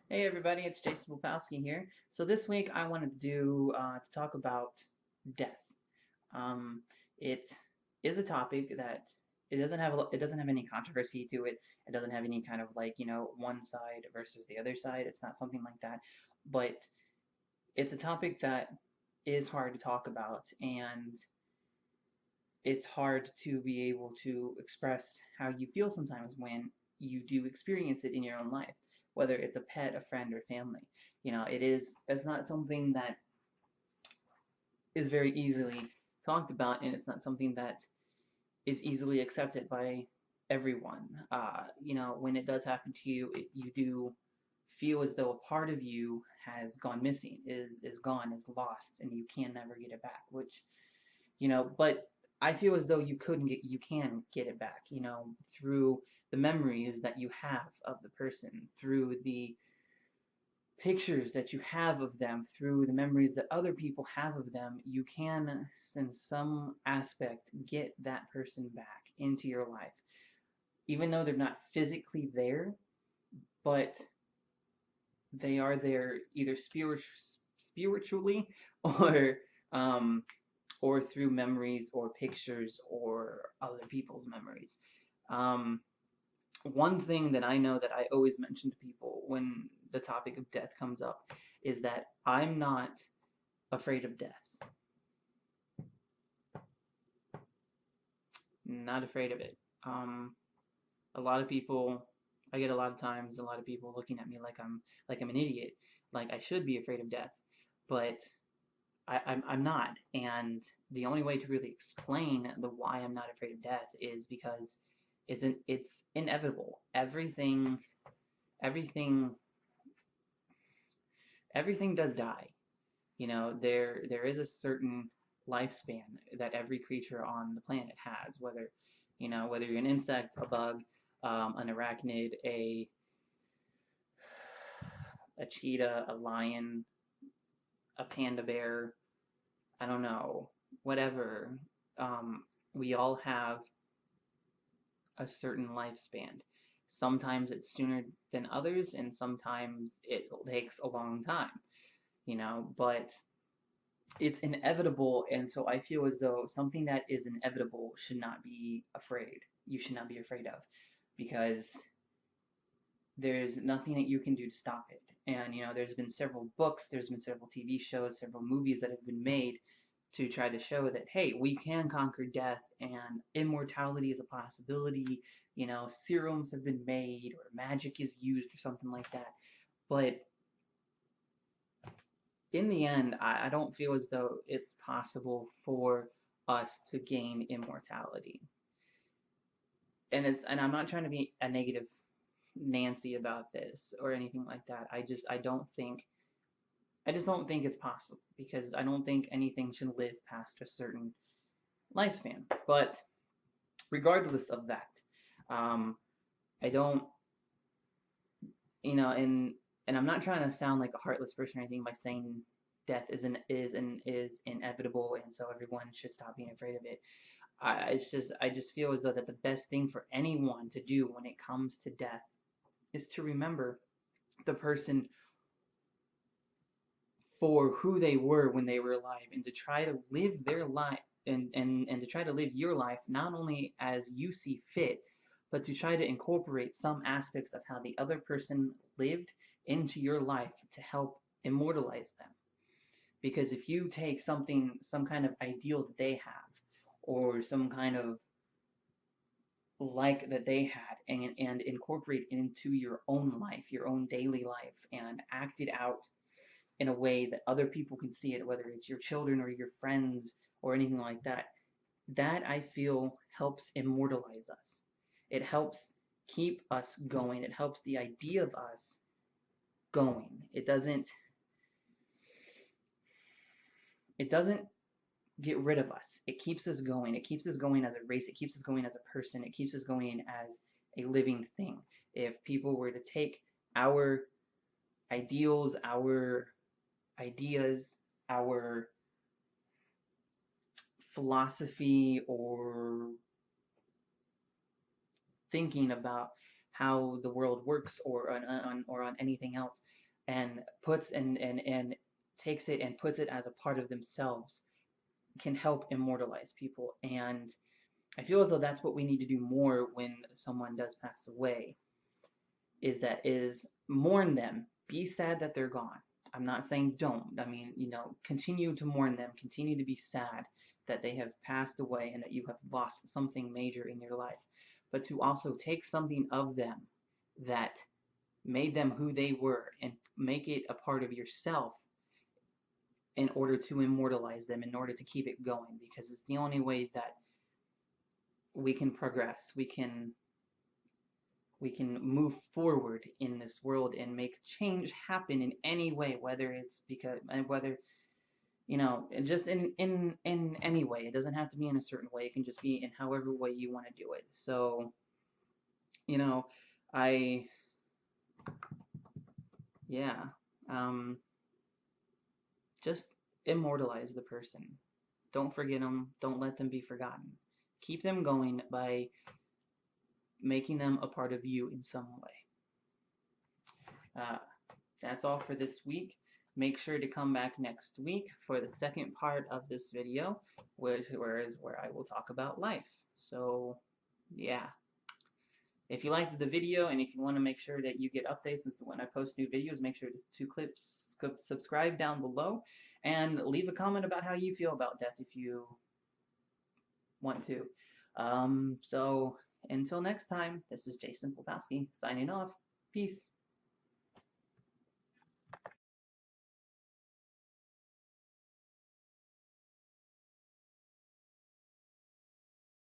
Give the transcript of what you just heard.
Hey everybody, it's Jason Bopowski here. So this week I wanted to talk about death. Um, it is a topic that it doesn't have any controversy to it. It doesn't have any kind of one side versus the other side. It's not something like that. But it's a topic that is hard to talk about, and it's hard to be able to express how you feel sometimes when you do experience it in your own life, whether it's a pet, a friend, or family. It's not something that is very easily talked about, and it's not something that is easily accepted by everyone. When it does happen to you, you do feel as though a part of you has gone missing, is gone, is lost, and you can never get it back, but I feel as though you can get it back, through the memories that you have of the person, through the pictures that you have of them, through the memories that other people have of them. You can, in some aspect, get that person back into your life, even though they're not physically there, but they are there either spiritually or um, or through memories or pictures or other people's memories. Um, One thing that I know that I always mention to people when the topic of death comes up is that I'm not afraid of death. Not afraid of it. Um, a lot of people, I get a lot of times, a lot of people looking at me like I'm an idiot, like I should be afraid of death, but I'm not. And the only way to really explain the why I'm not afraid of death is because it's inevitable. Everything everything does die. There is a certain lifespan that every creature on the planet has, whether you're an insect, a bug, an arachnid, a cheetah, a lion, a panda bear, I don't know, whatever. Um, we all have a certain lifespan. Sometimes it's sooner than others, and sometimes it takes a long time, but it's inevitable, and so I feel as though something that is inevitable should not be afraid. You should not be afraid of, because there's nothing that you can do to stop it. And there's been several books, there's been several TV shows, several movies that have been made to try to show that, hey, we can conquer death and immortality is a possibility. Serums have been made or magic is used or something like that. But in the end, I don't feel as though it's possible for us to gain immortality. And I'm not trying to be a negative Nancy about this or anything like that. I just don't think it's possible, because I don't think anything should live past a certain lifespan. But regardless of that, um, I don't, and I'm not trying to sound like a heartless person or anything by saying death is inevitable, and so everyone should stop being afraid of it. I just feel as though that the best thing for anyone to do when it comes to death is to remember the person for who they were when they were alive, and to try to live their life, and to try to live your life not only as you see fit, but to try to incorporate some aspects of how the other person lived into your life to help immortalize them. Because if you take some kind of ideal that they have, or some kind of like that they had, and incorporate it into your own life, your own daily life, and act it out in a way that other people can see it, whether it's your children or your friends or anything like that, that I feel helps immortalize us. It helps keep us going. It helps the idea of us going. It doesn't get rid of us. It keeps us going. It keeps us going as a race. It keeps us going as a person. It keeps us going as a living thing. If people were to take our ideals, our ideas, our philosophy, or thinking about how the world works or on anything else, and puts and takes it and puts it as a part of themselves, can help immortalize people. And I feel as though that's what we need to do more when someone does pass away, is mourn them, be sad that they're gone. I'm not saying don't. I mean, continue to mourn them, continue to be sad that they have passed away and that you have lost something major in your life. But to also take something of them that made them who they were and make it a part of yourself in order to immortalize them, in order to keep it going, because it's the only way that we can progress. We can move forward in this world and make change happen in any way, whether it's because and whether just in any way. It doesn't have to be in a certain way. It can just be in however way you want to do it. So you know I yeah um just immortalize the person. Don't forget them. Don't let them be forgotten. Keep them going by making them a part of you in some way. Uh, that's all for this week. Make sure to come back next week for the second part of this video, where I will talk about life. So, yeah. If you liked the video and if you want to make sure that you get updates as to when I post new videos, make sure to subscribe down below and leave a comment about how you feel about death if you want to. So until next time, this is Jason Popowski signing off. Peace.